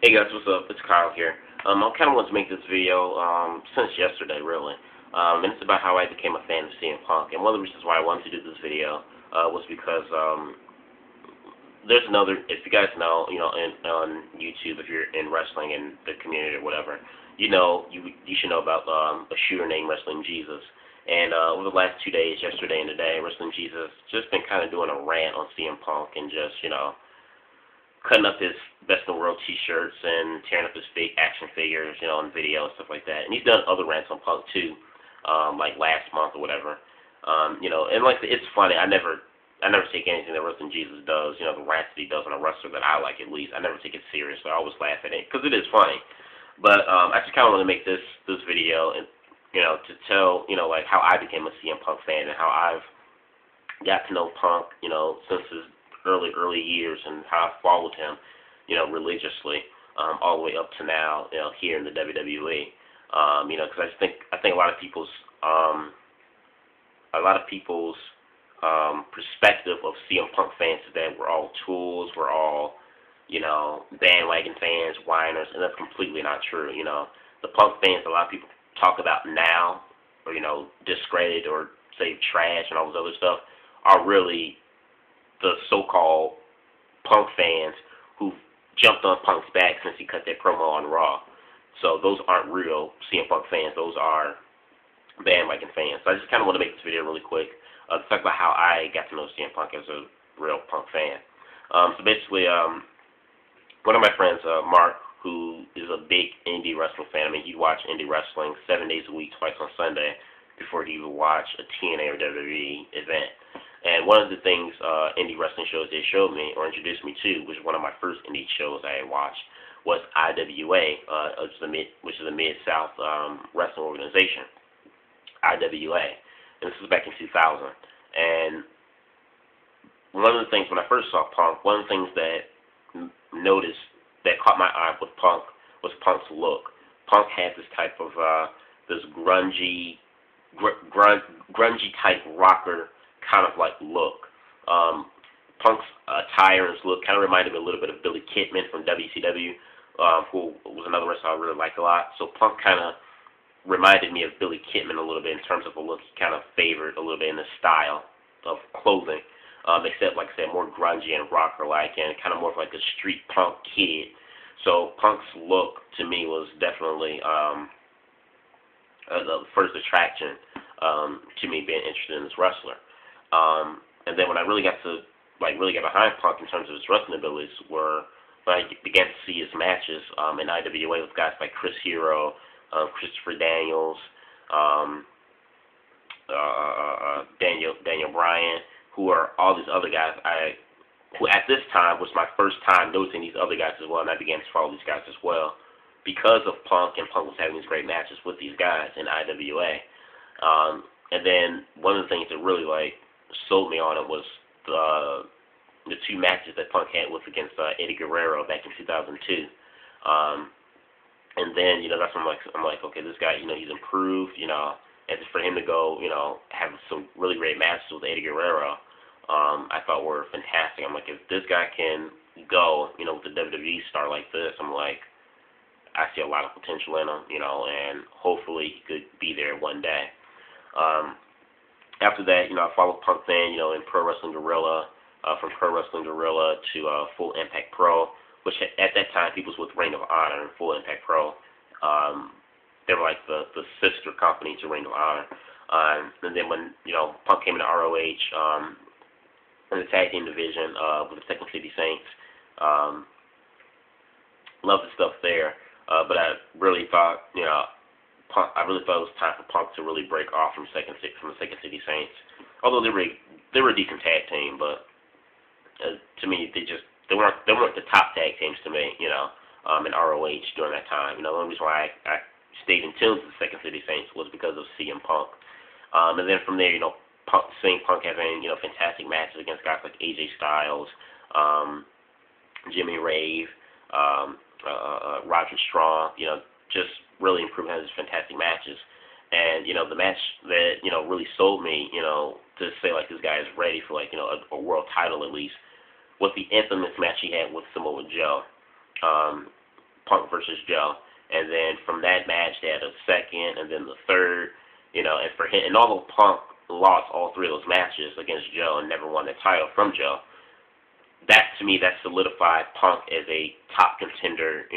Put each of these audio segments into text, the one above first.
Hey guys, what's up? It's Kyle here. I kind of want to make this video since yesterday, really. And it's about how I became a fan of CM Punk. And one of the reasons why I wanted to do this video was because there's another, if you guys know, on YouTube, if you're in wrestling in the community or whatever, you should know about a shooter named Wrestling Jesus. And over the last 2 days, yesterday and today, Wrestling Jesus just been kind of doing a rant on CM Punk and just, cutting up his Best in the World t-shirts and tearing up his fake action figures, on video and stuff like that. And he's done other rants on Punk too, like last month or whatever. And like it's funny. I never take anything that Wrestling Jesus does, the rants that he does on a wrestler that I like at least. I never take it seriously. I always laugh at it because it is funny. But I just kind of want to make this video and to tell like how I became a CM Punk fan and how I've got to know Punk, since his early years and how I followed him, religiously, all the way up to now, here in the WWE. Because I think a lot of people's perspective of CM Punk fans is that we're all tools, we're all, bandwagon fans, whiners, and that's completely not true. The Punk fans a lot of people talk about now, or discredit or say trash and all this other stuff, are really the so-called Punk fans who jumped on Punk's back since he cut that promo on Raw. So those aren't real CM Punk fans. Those are bandwagon fans. So I just kind of want to make this video really quick to talk about how I got to know CM Punk as a real Punk fan. So basically, one of my friends, Mark, who is a big indie wrestling fan. I mean, he'd watch indie wrestling 7 days a week, twice on Sunday, before he would watch a TNA or WWE event. And one of the things indie wrestling shows they showed me or introduced me to, which was one of my first indie shows I had watched, was IWA, which is a Mid-South wrestling organization, IWA. And this was back in 2000. And one of the things, when I first saw Punk, one of the things that that caught my eye with Punk was Punk's look. Punk had this type of, this grungy type rocker kind of like look. Punk's attire and his look kind of reminded me a little bit of Billy Kidman from WCW, who was another wrestler I really liked a lot. So Punk kind of reminded me of Billy Kidman a little bit in terms of a look he kind of favored a little bit in the style of clothing, except, like I said, more grungy and rocker-like and kind of more of like a street punk kid. So Punk's look, to me, was definitely the first attraction to me being interested in this wrestler. And then when I really got behind Punk in terms of his wrestling abilities were when I began to see his matches in IWA with guys like Chris Hero, Christopher Daniels, Daniel Bryan, who are all these other guys who at this time was my first time noticing these other guys as well, and I began to follow these guys as well because of Punk, and Punk was having these great matches with these guys in IWA. And then one of the things that really sold me on it was the two matches that Punk had against Eddie Guerrero back in 2002. And then that's when I'm like, okay, this guy, he's improved, and for him to go, have some really great matches with Eddie Guerrero, I thought were fantastic. I'm like, if this guy can go, with a WWE star like this, I'm like, I see a lot of potential in him, and hopefully he could be there one day. After that, I followed Punk then, in Pro Wrestling Guerrilla, from Pro Wrestling Guerrilla to Full Impact Pro, which at that time people was with Ring of Honor and Full Impact Pro. They were like the sister company to Ring of Honor. And then when, Punk came into ROH, in the tag team division with the Second City Saints, loved the stuff there. But I really thought, it was time for Punk to really break off from the Second City Saints. Although they were a decent tag team, but to me they weren't the top tag teams to me, in ROH during that time. The only reason why I stayed in tune to the Second City Saints was because of CM Punk. And then from there, seeing Punk having fantastic matches against guys like AJ Styles, Jimmy Rave, Roger Strong, just really improved his fantastic matches. And the match that really sold me, to say like this guy is ready for a world title at least, was the infamous match he had with Samoa Joe. Punk versus Joe. And then from that match, they had a second, and then the third, and for him, and although Punk lost all three of those matches against Joe and never won the title from Joe, that to me, that solidified Punk as a top contender,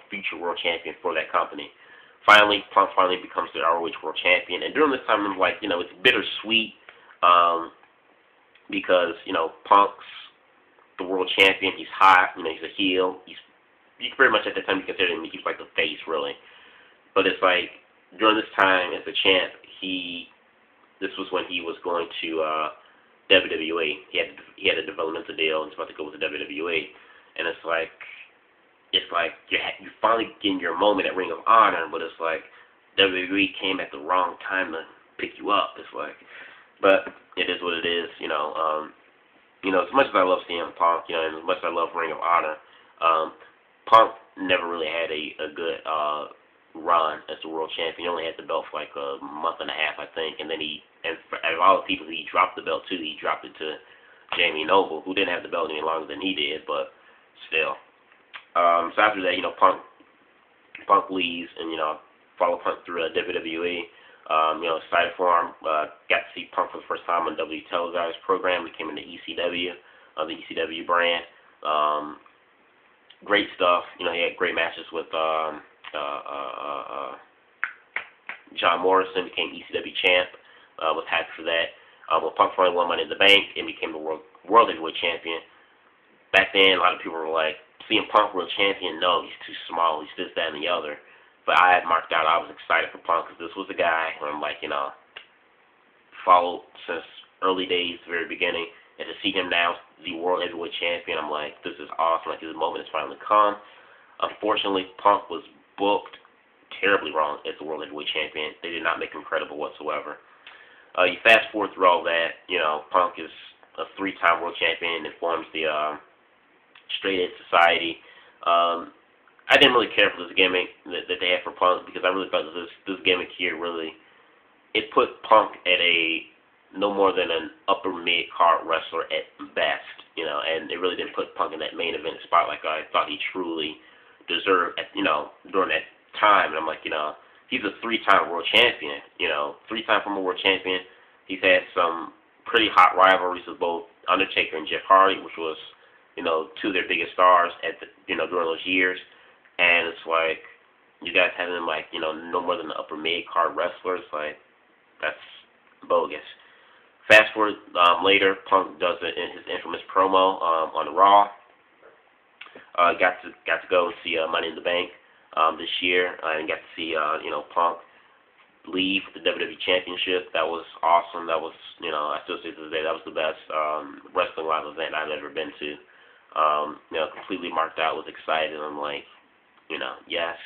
future world champion for that company. Finally, Punk finally becomes the ROH world champion, and during this time, I'm like, it's bittersweet, because Punk's the world champion. He's hot, he's a heel. You pretty much at that time you consider him, he was like the face, really. But it's like during this time as the champ, this was when he was going to WWE. He had a developmental deal and was about to go with the WWE, and it's like you finally getting your moment at Ring of Honor, but it's like WWE came at the wrong time to pick you up. It's like, but it is what it is, as much as I love CM Punk, and as much as I love Ring of Honor, Punk never really had a good run as the world champion. He only had the belt for like a month and a half, I think, and then for all the people he dropped the belt to, he dropped it to Jamie Noble, who didn't have the belt any longer than he did, but still. So after that, Punk leaves, and follow Punk through WWE. Excited for him. Got to see Punk for the first time on W televised program. We came into ECW, the ECW brand. Great stuff. He had great matches with John Morrison. Became ECW champ. Was happy for that. When Punk finally won Money in the Bank and became the world heavyweight champion. Back then, a lot of people were like, CM Punk world champion, no, he's too small, he's this, that, and the other. But I had marked out, I was excited for Punk because this was a guy who I'm like, followed since early days, the very beginning. And to see him now, the world heavyweight champion, I'm like, this is awesome, like his moment has finally come. Unfortunately, Punk was booked terribly wrong as the world heavyweight champion. They did not make him credible whatsoever. You fast forward through all that, Punk is a 3-time world champion and forms the Straight Edge Society. I didn't really care for this gimmick that they had for Punk because I really thought this gimmick here really, it put Punk at no more than an upper mid-card wrestler at best, and it really didn't put Punk in that main event spot like I thought he truly deserved during that time. And I'm like, he's a 3-time world champion, 3-time former world champion. He's had some pretty hot rivalries with both Undertaker and Jeff Hardy, which was two of their biggest stars at during those years, and it's like you guys having him like no more than the upper mid card wrestlers, like that's bogus. Fast forward later, Punk does it in his infamous promo on Raw. Got to go and see Money in the Bank this year, and got to see Punk leave the WWE Championship. That was awesome. That was I still say to this day that was the best wrestling live event I've ever been to. Completely marked out, was excited. I'm like, yes.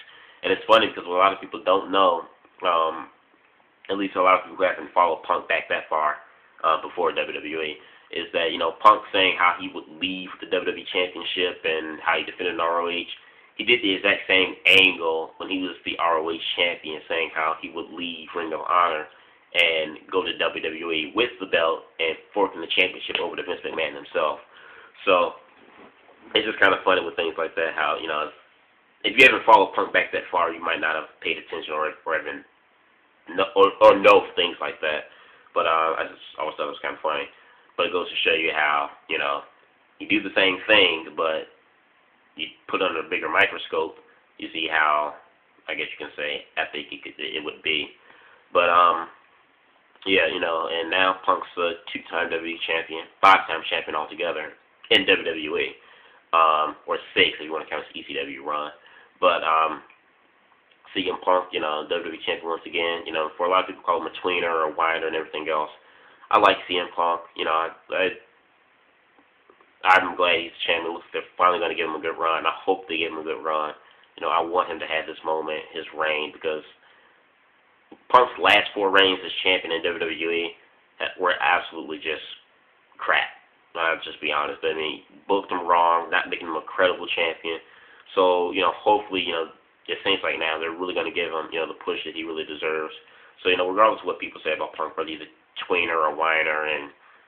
And it's funny because what a lot of people don't know, at least a lot of people who haven't followed Punk back that far before WWE, is that, Punk saying how he would leave the WWE Championship and how he defended ROH. He did the exact same angle when he was the ROH champion, saying how he would leave Ring of Honor and go to WWE with the belt and forking the championship over to Vince McMahon himself. So it's just kind of funny with things like that, how, if you haven't followed Punk back that far, you might not have paid attention or even know things like that. But I just always thought it was kind of funny. But it goes to show you how, you do the same thing, but you put under a bigger microscope, you see how, I guess you can say, epic it would be. But, yeah, and now Punk's a 2-time WWE champion, 5-time champion altogether in WWE. Or 6 if you want to count his ECW run. But CM Punk, WWE champion once again. For a lot of people call him a tweener or a whiner and everything else. I like CM Punk. I'm glad he's champion. Looks like they're finally going to give him a good run. I hope they give him a good run. I want him to have this moment, his reign, because Punk's last 4 reigns as champion in WWE were absolutely just crap. I'll just be honest. I mean, booked him wrong, not making him a credible champion. So, hopefully, it seems like now they're really going to give him, the push that he really deserves. So, regardless of what people say about Punk, whether he's a tweener or a whiner,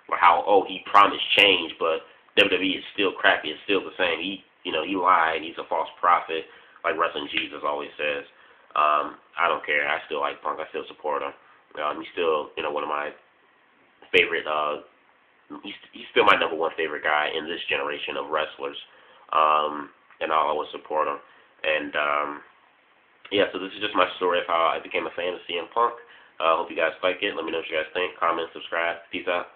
or how, he promised change, but WWE is still crappy. It's still the same. He lied. He's a false prophet. like Wrestling Jesus always says. I don't care. I still like Punk. I still support him. He's still, one of my favorite. He's still my number one favorite guy in this generation of wrestlers. And I'll always support him. And yeah, so this is just my story of how I became a fan of CM Punk. I hope you guys like it. Let me know what you guys think. Comment, subscribe. Peace out.